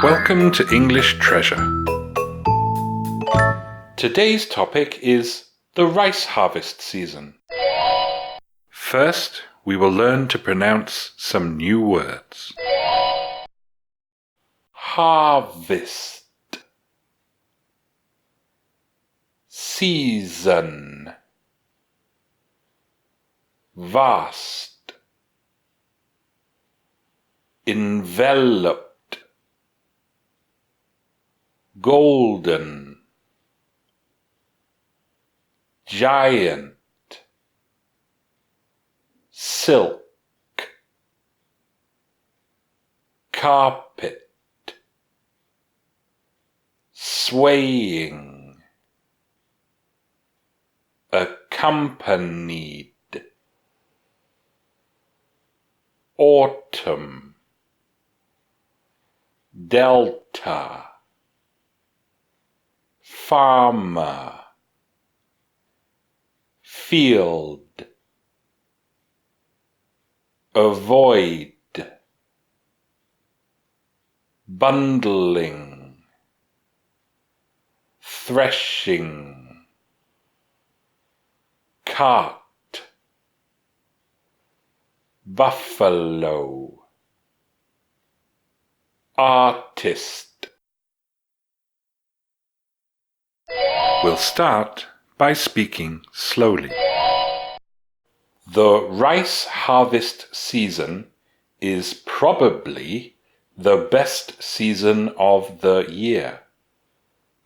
Welcome to English Treasure. Today's topic is the rice harvest season. First, we will learn to pronounce some new words. Harvest, season, vast, enveloped, golden, giant, silk, carpet, swaying, accompanied, autumn, delta, farmer, field, avoid, bundling, threshing, cart, buffalo, artist. We'll start by speaking slowly. The rice harvest season is probably the best season of the year.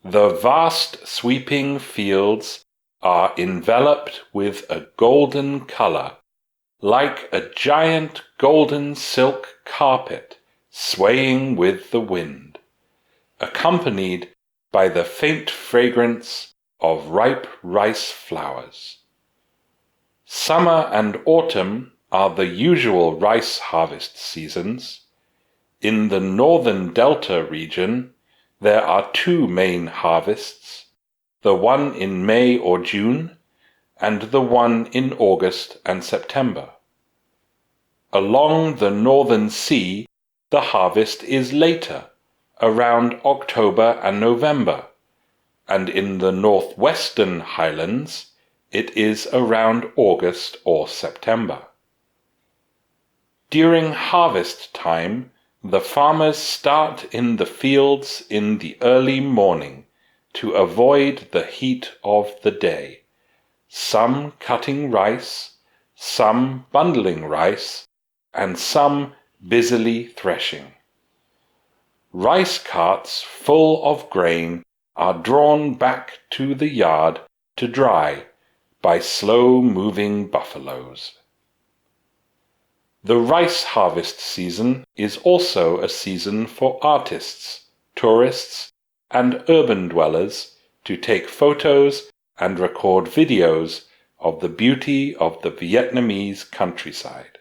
The vast sweeping fields are enveloped with a golden color, like a giant golden silk carpet swaying with the wind, accompanied by the faint fragrance of ripe rice flowers. Summer and autumn are the usual rice harvest seasons. In the northern delta region, there are two main harvests, the one in May or June, and the one in August and September. Along the northern sea, the harvest is later, around October and November, and in the northwestern highlands, it is around August or September. During harvest time, the farmers start in the fields in the early morning to avoid the heat of the day, some cutting rice, some bundling rice, and some busily threshing. Rice carts full of grain are drawn back to the yard to dry by slow-moving buffaloes. The rice harvest season is also a season for artists, tourists, and urban dwellers to take photos and record videos of the beauty of the Vietnamese countryside.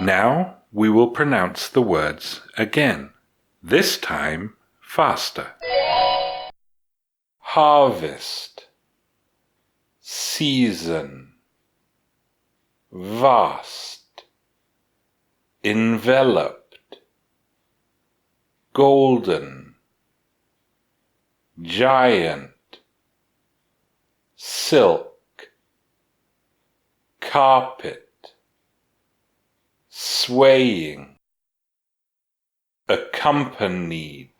Now we will pronounce the words again, this time faster. Harvest, season, vast, enveloped, golden, giant, silk, carpet, swaying, accompanied,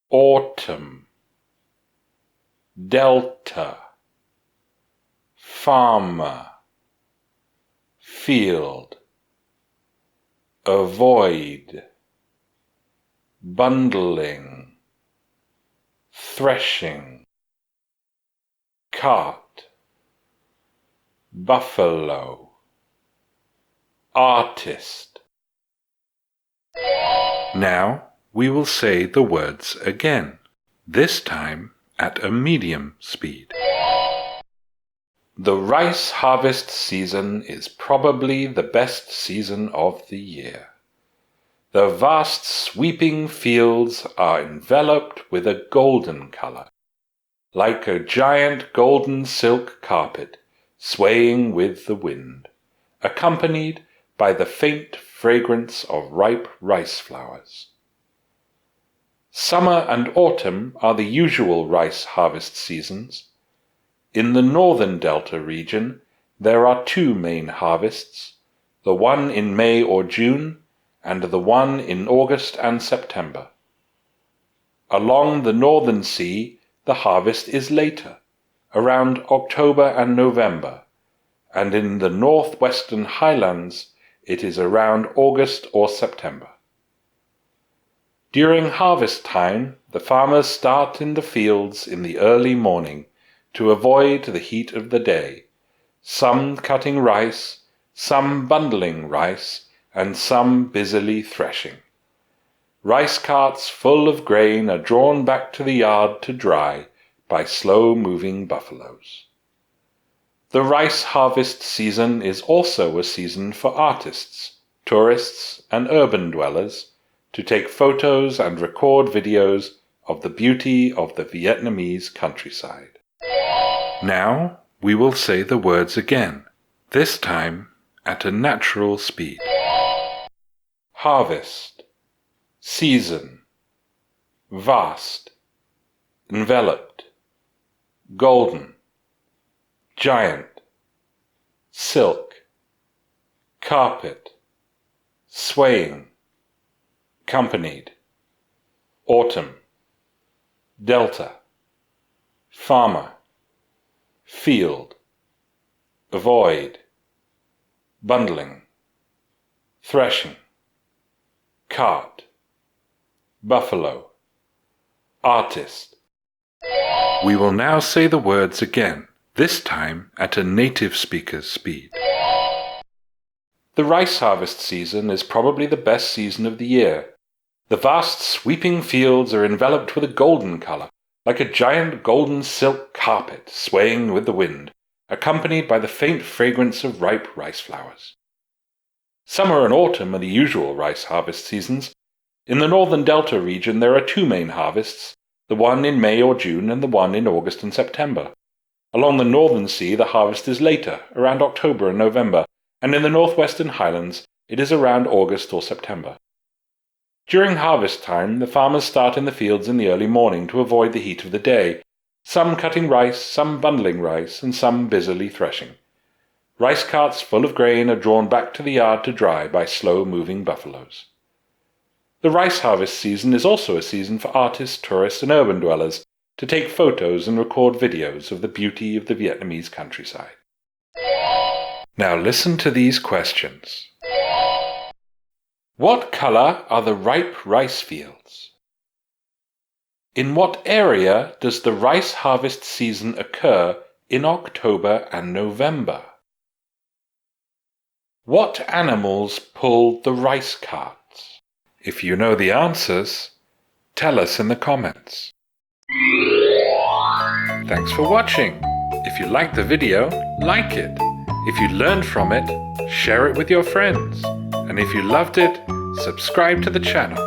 autumn, delta, farmer, field, avoid, bundling, threshing, cart, buffalo, artist. Now we will say the words again, this time at a medium speed. The rice harvest season is probably the best season of the year. The vast sweeping fields are enveloped with a golden color, like a giant golden silk carpet swaying with the wind, accompanied by the faint fragrance of ripe rice flowers. Summer and autumn are the usual rice harvest seasons. In the northern Delta region, there are two main harvests, the one in May or June, and the one in August and September. Along the northern sea, the harvest is later, around October and November, and in the northwestern highlands, it is around August or September. During harvest time, the farmers start in the fields in the early morning to avoid the heat of the day, some cutting rice, some bundling rice, and some busily threshing. Rice carts full of grain are drawn back to the yard to dry by slow-moving buffaloes. The rice harvest season is also a season for artists, tourists, and urban dwellers to take photos and record videos of the beauty of the Vietnamese countryside. Now we will say the words again, this time at a natural speed. Harvest, season, vast, enveloped, golden, giant, silk, carpet, swaying, accompanied, autumn, delta, farmer, field, avoid, bundling, threshing, cart, buffalo, artist. We will now say the words again, this time at a native speaker's speed. The rice harvest season is probably the best season of the year. The vast sweeping fields are enveloped with a golden color, like a giant golden silk carpet swaying with the wind, accompanied by the faint fragrance of ripe rice flowers. Summer and autumn are the usual rice harvest seasons. In the northern Delta region there are two main harvests, the one in May or June and the one in August and September. Along the northern sea the harvest is later, around October and November, and in the northwestern highlands it is around August or September. During harvest time, the farmers start in the fields in the early morning to avoid the heat of the day, some cutting rice, some bundling rice, and some busily threshing. Rice carts full of grain are drawn back to the yard to dry by slow-moving buffaloes. The rice harvest season is also a season for artists, tourists, and urban dwellers to take photos and record videos of the beauty of the Vietnamese countryside. Now listen to these questions. What color are the ripe rice fields? In what area does the rice harvest season occur in October and November? What animals pull the rice carts? If you know the answers, tell us in the comments. Thanks for watching. If you liked the video, like it. If you learned from it, share it with your friends. And if you loved it, subscribe to the channel.